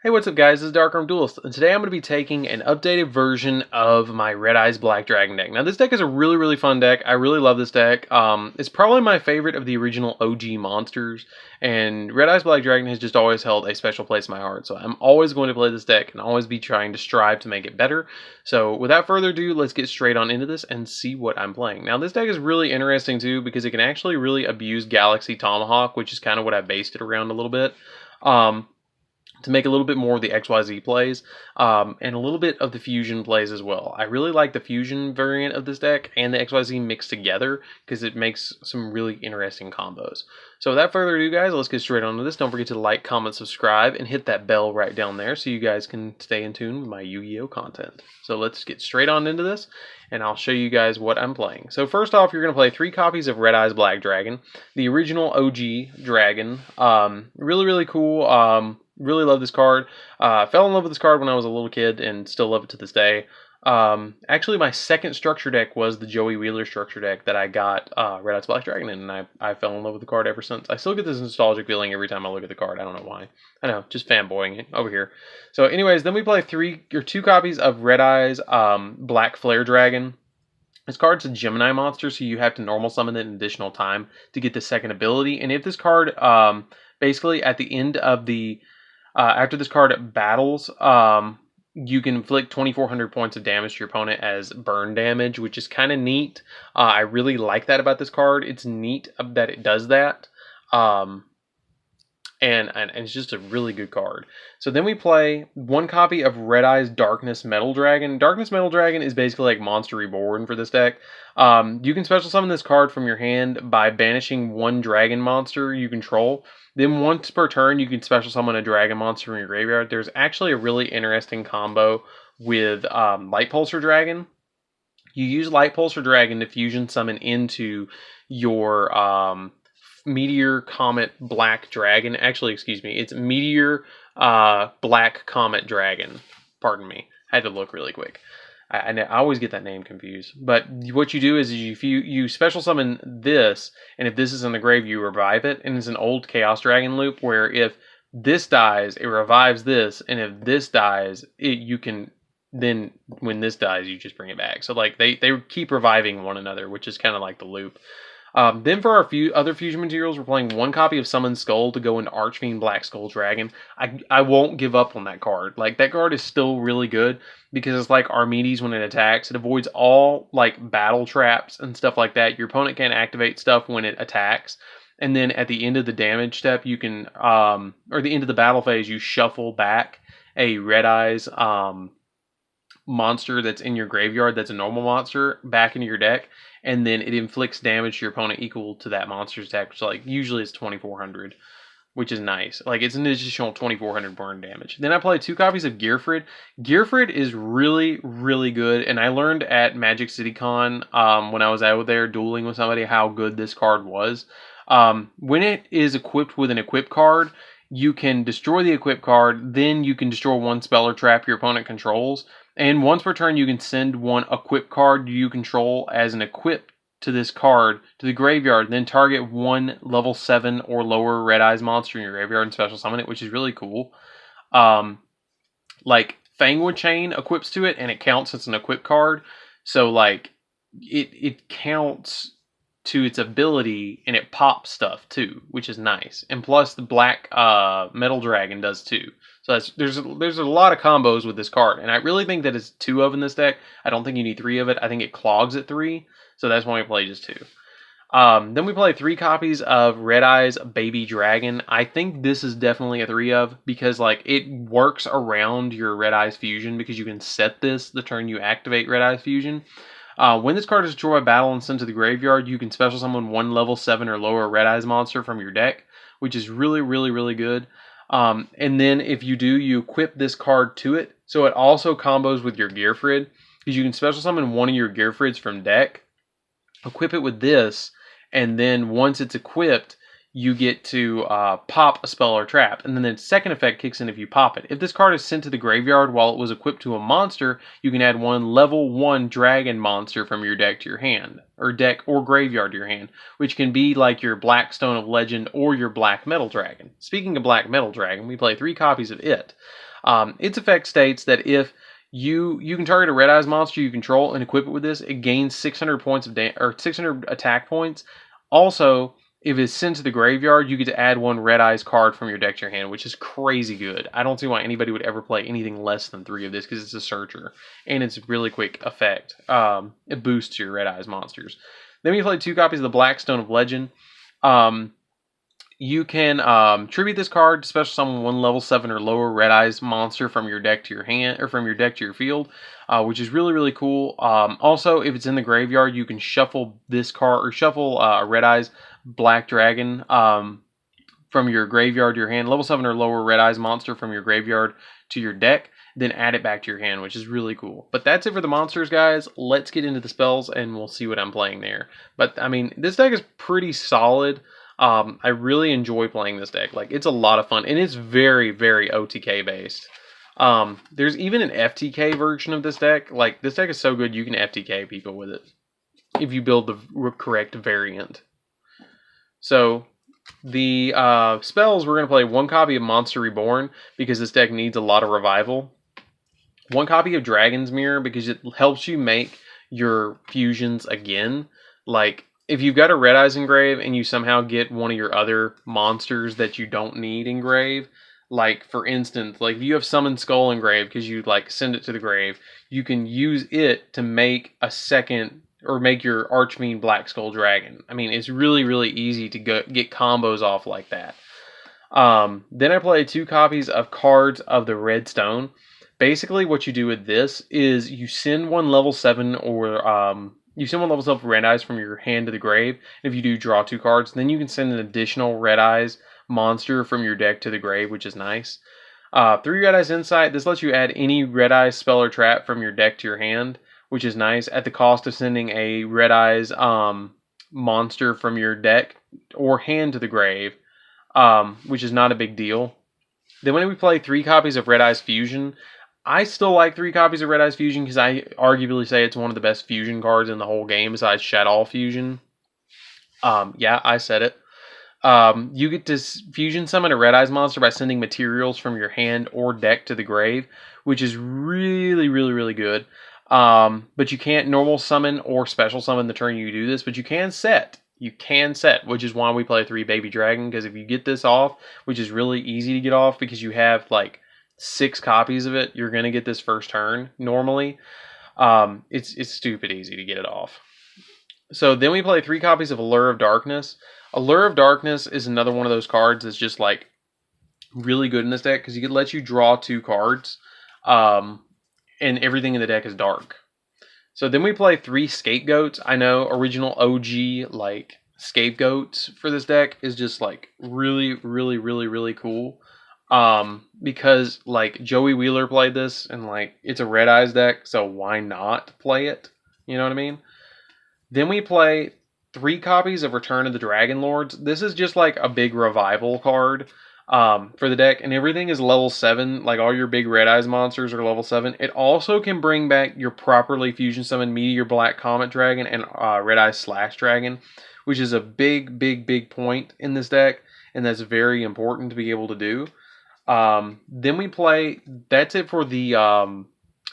Hey, what's up guys, this is DarkArmedDuelist, and today I'm going to be taking an updated version of my Red Eyes Black Dragon deck. Now this deck is a really fun deck. I really love this deck. It's probably my favorite of the original OG monsters, and Red Eyes Black Dragon has just always held a special place in my heart. So I'm always going to play this deck and always be trying to strive to make it better. So without further ado, let's get straight on into this and see what I'm playing. Now this deck is really interesting too because it can actually really abuse Galaxy Tomahawk, which is kind of what I based it around a little bit. To make a little bit more of the XYZ plays, and a little bit of the fusion plays as well. I really like the fusion variant of this deck and the XYZ mixed together because it makes some really interesting combos. So without further ado guys, let's get straight on to this. Don't forget to like, comment, subscribe, and hit that bell right down there so you guys can stay in tune with my Yu-Gi-Oh content. So let's get straight on into this, and I'll show you guys what I'm playing. So first off, you're going to play 3 copies of Red Eyes Black Dragon, the original OG Dragon. Really cool. Really love this card. Fell in love with this card when I was a little kid and still love it to this day. Actually, my second structure deck was the Joey Wheeler structure deck that I got Red Eyes Black Dragon in, and I fell in love with the card ever since. I still get this nostalgic feeling every time I look at the card. I don't know why. I know, just fanboying it over here. So anyways, then we play 2 copies of Red Eyes Black Flare Dragon. This card's a Gemini monster, so you have to normal summon it an additional time to get the second ability. And if this card, basically at the end of the after this card battles, you can inflict 2,400 points of damage to your opponent as burn damage, which is kind of neat. I really like that about this card. It's neat that it does that. And it's just a really good card. So then we play 1 copy of Red Eyes Darkness Metal Dragon. Darkness Metal Dragon is basically like Monster Reborn for this deck. You can special summon this card from your hand by banishing 1 dragon monster you control. Then once per turn, you can special summon a dragon monster from your graveyard. There's actually a really interesting combo with Light Pulsar Dragon. You use Light Pulsar Dragon to fusion summon into your Meteor Comet Black Dragon. Actually, excuse me, it's Meteor Black Comet Dragon. Pardon me, I had to look really quick. I always get that name confused. But what you do is you special summon this, and if this is in the grave, you revive it. And it's an old Chaos Dragon loop where if this dies, it revives this, and if this dies, you can then when this dies, you just bring it back. So like they keep reviving one another, which is kind of like the loop. Then for our other fusion materials, we're playing 1 copy of Summoned Skull to go into Archfiend Black Skull Dragon. I won't give up on that card. Like, that card is still really good because it's like Archimedes when it attacks. It avoids all, like, battle traps and stuff like that. Your opponent can't activate stuff when it attacks. And then at the end of the damage step, you can, or the end of the battle phase, you shuffle back a Red Eyes monster that's in your graveyard that's a normal monster back into your deck, and then it inflicts damage to your opponent equal to that monster's attack, which like usually it's 2,400, which is nice. Like it's an additional 2,400 burn damage. Then I play 2 copies of Gearfried. Gearfried is really good, and I learned at Magic City Con when I was out there dueling with somebody how good this card was. When it is equipped with an equip card, you can destroy the equip card, then you can destroy 1 spell or trap your opponent controls. And once per turn, you can send 1 equip card you control as an equip to this card to the graveyard, then target 1 level 7 or lower Red Eyes monster in your graveyard and special summon it, which is really cool. Like Fangwood Chain equips to it, and it counts as an equip card. So like it counts to its ability, and it pops stuff too, which is nice. And plus the Black Metal Dragon does too. So there's a lot of combos with this card, and I really think that it's 2 of in this deck. I don't think you need 3 of it. I think it clogs at 3, so that's why we play just 2. Then we play 3 copies of Red Eyes Baby Dragon. I think this is definitely a 3 of because like it works around your Red Eyes fusion because you can set this the turn you activate Red Eyes fusion. When this card is destroyed by battle and sent to the graveyard, you can special summon 1 level 7 or lower Red Eyes monster from your deck, which is really good. And then if you do, you equip this card to it. So it also combos with your Gearfried because you can special summon 1 of your Gearfrieds from deck, equip it with this, and then once it's equipped, you get to pop a spell or trap, and then the second effect kicks in if you pop it. If this card is sent to the graveyard while it was equipped to a monster, you can add 1 level 1 dragon monster from your deck to your hand, or deck or graveyard to your hand, which can be like your Black Stone of Legend or your Black Metal Dragon. Speaking of Black Metal Dragon, we play 3 copies of it. Its effect states that if you can target a Red Eyes monster you control and equip it with this, it gains 600 points of or 600 attack points. Also, if it's sent to the graveyard, you get to add 1 Red Eyes card from your deck to your hand, which is crazy good. I don't see why anybody would ever play anything less than 3 of this because it's a searcher and it's a really quick effect. It boosts your Red Eyes monsters. Then we play 2 copies of the Blackstone of Legend. You can tribute this card to special summon 1 level 7 or lower Red Eyes monster from your deck to your hand, or from your deck to your field, which is really, really cool. Also, if it's in the graveyard, you can shuffle this card, or shuffle a Red Eyes Black Dragon from your graveyard to your hand, level 7 or lower Red Eyes monster from your graveyard to your deck, then add it back to your hand, which is really cool. But that's it for the monsters, guys. Let's get into the spells, and we'll see what I'm playing there. But, I mean, this deck is pretty solid. I really enjoy playing this deck. Like, it's a lot of fun, and it's very, very OTK based. There's even an FTK version of this deck. Like, this deck is so good you can FTK people with it if you build the correct variant. So, the spells, we're going to play 1 copy of Monster Reborn because this deck needs a lot of revival. 1 copy of Dragon's Mirror because it helps you make your fusions again. Like, if you've got a Red Eyes engrave and you somehow get one of your other monsters that you don't need engrave, like, for instance, like, if you have Summon Skull engrave because you, like, send it to the grave, you can use it to make a second, or make your Archfiend Black Skull Dragon. I mean, it's really, really easy to get combos off like that. Then I play 2 copies of Cards of the Red Stone. Basically, what you do with this is you send 1 level 7 or... you send 1 level 7 Red Eyes from your hand to the grave. And if you do, draw 2 cards. Then you can send an additional Red Eyes monster from your deck to the grave, which is nice. 3 Red Eyes Insight. This lets you add any Red Eyes spell or trap from your deck to your hand, which is nice, at the cost of sending a Red Eyes monster from your deck or hand to the grave, which is not a big deal. Then when we play 3 copies of Red Eyes Fusion, I still like 3 copies of Red Eyes Fusion because I arguably say it's one of the best fusion cards in the whole game besides Shadow Fusion. Yeah, I said it. You get to fusion summon a Red Eyes monster by sending materials from your hand or deck to the grave, which is really, really, really good. But you can't normal summon or special summon the turn you do this, but you can set. You can set, which is why we play 3 Baby Dragon, because if you get this off, which is really easy to get off because you have like 6 copies of it, you're going to get this first turn normally. It's stupid easy to get it off. So then we play 3 copies of Allure of Darkness. Allure of Darkness is another one of those cards that's just like really good in this deck because it lets you draw 2 cards, and everything in the deck is dark. So then we play 3 Scapegoats. I know original OG like Scapegoats for this deck is just like really, really, really, really cool. Because like Joey Wheeler played this and like it's a Red Eyes deck, so why not play it? You know what I mean? Then we play 3 copies of Return of the Dragon Lords. This is just like a big revival card for the deck, and everything is level 7. Like all your big Red Eyes monsters are level 7. It also can bring back your properly fusion summoned Meteor Black Comet Dragon and Red Eyes Slash Dragon, which is a big, big, big point in this deck, and that's very important to be able to do. Then we play, that's it for the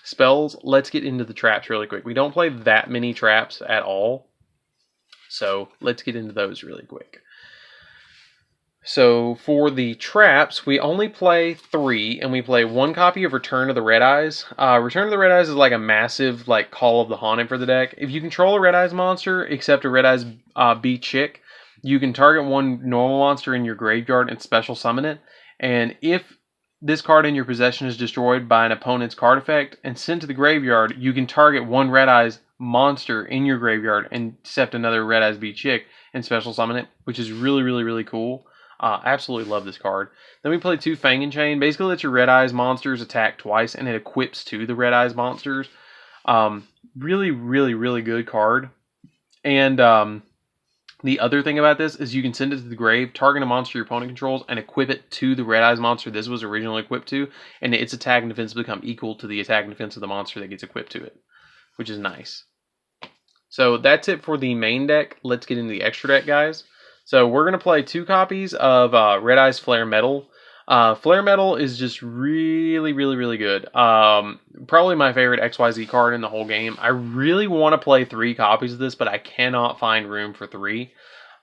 spells. Let's get into the traps really quick. We don't play that many traps at all, so let's get into those really quick. So for the traps, we only play 3, and we play 1 copy of Return of the Red Eyes. Return of the Red Eyes is like a massive like Call of the Haunted for the deck. If you control a Red Eyes monster, except a Red Eyes B Chick, you can target 1 normal monster in your graveyard and special summon it. And if this card in your possession is destroyed by an opponent's card effect and sent to the graveyard, you can target 1 Red Eyes monster in your graveyard and accept another Red Eyes B Chick and special summon it, which is really, really, really cool. Absolutely love this card. Then we play 2 Fang and Chain. Basically, lets your Red Eyes monsters attack twice, and it equips to the Red Eyes monsters. Really, really, really good card. And the other thing about this is you can send it to the grave, target a monster your opponent controls, and equip it to the Red Eyes monster this was originally equipped to, and its attack and defense become equal to the attack and defense of the monster that gets equipped to it, which is nice. So that's it for the main deck. Let's get into the extra deck, guys. So we're going to play 2 copies of Red Eyes Flare Metal. Flare Metal is just really, really, really good. Probably my favorite XYZ card in the whole game. I really want to play 3 copies of this, but I cannot find room for 3.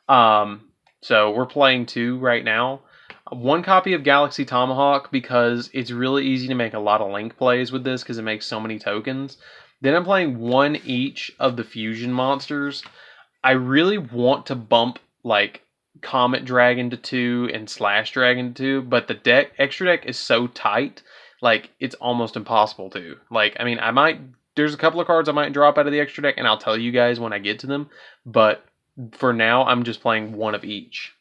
So we're playing 2 right now. 1 copy of Galaxy Tomahawk because it's really easy to make a lot of link plays with this because it makes so many tokens. Then I'm playing 1 each of the fusion monsters. I really want to bump like Comet Dragon to 2 and Slash Dragon to 2, but the extra deck is so tight, like it's almost impossible to. Like, I mean, there's a couple of cards I might drop out of the extra deck, and I'll tell you guys when I get to them, but for now, I'm just playing 1 of each.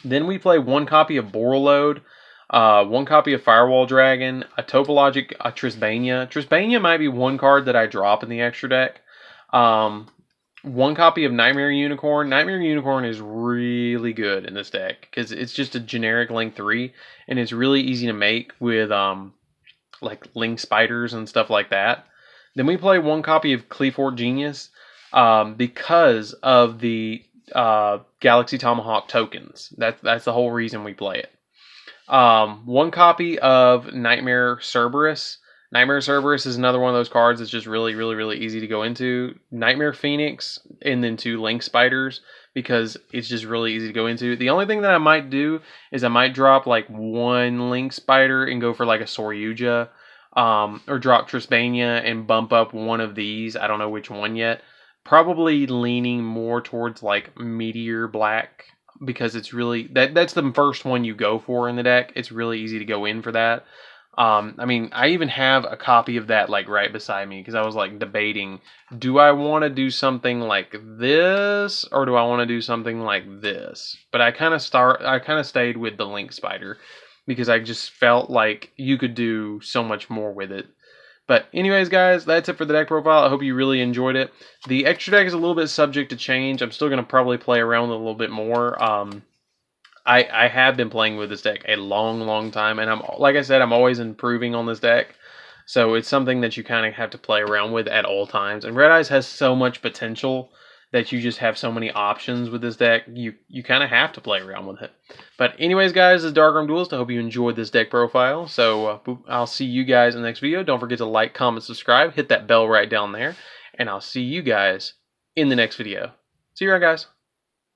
Then we play 1 copy of Borreload, 1 copy of Firewall Dragon, a Topologic Trisbania. Trisbania might be 1 card that I drop in the extra deck. 1 copy of Nightmare Unicorn. Nightmare Unicorn is really good in this deck because it's just a generic Link 3, and it's really easy to make with like Link Spiders and stuff like that. Then we play 1 copy of Cleafort Genius because of the Galaxy Tomahawk tokens. That's the whole reason we play it. 1 copy of Nightmare Cerberus. Nightmare Cerberus is another one of those cards that's just really, really, really easy to go into. Nightmare Phoenix, and then 2 Link Spiders, because it's just really easy to go into. The only thing that I might do is I might drop like 1 Link Spider and go for like a Soryuja, or drop Trisbania and bump up 1 of these. I don't know which one yet. Probably leaning more towards like Meteor Black, because it's really, that's the first one you go for in the deck. It's really easy to go in for that. I mean, I even have a copy of that like right beside me because I was like debating, do I want to do something like this or do I want to do something like this? But I kind of stayed with the Link Spider because I just felt like you could do so much more with it. But anyways, guys, that's it for the deck profile. I hope you really enjoyed it. The extra deck is a little bit subject to change. I'm still going to probably play around with it a little bit more. I have been playing with this deck a long, long time, and like I said, I'm always improving on this deck. So it's something that you kind of have to play around with at all times. And Red Eyes has so much potential that you just have so many options with this deck. You kind of have to play around with it. But anyways, guys, this is DarkArmedDuelist. I hope you enjoyed this deck profile. So I'll see you guys in the next video. Don't forget to like, comment, subscribe. Hit that bell right down there. And I'll see you guys in the next video. See you around, guys.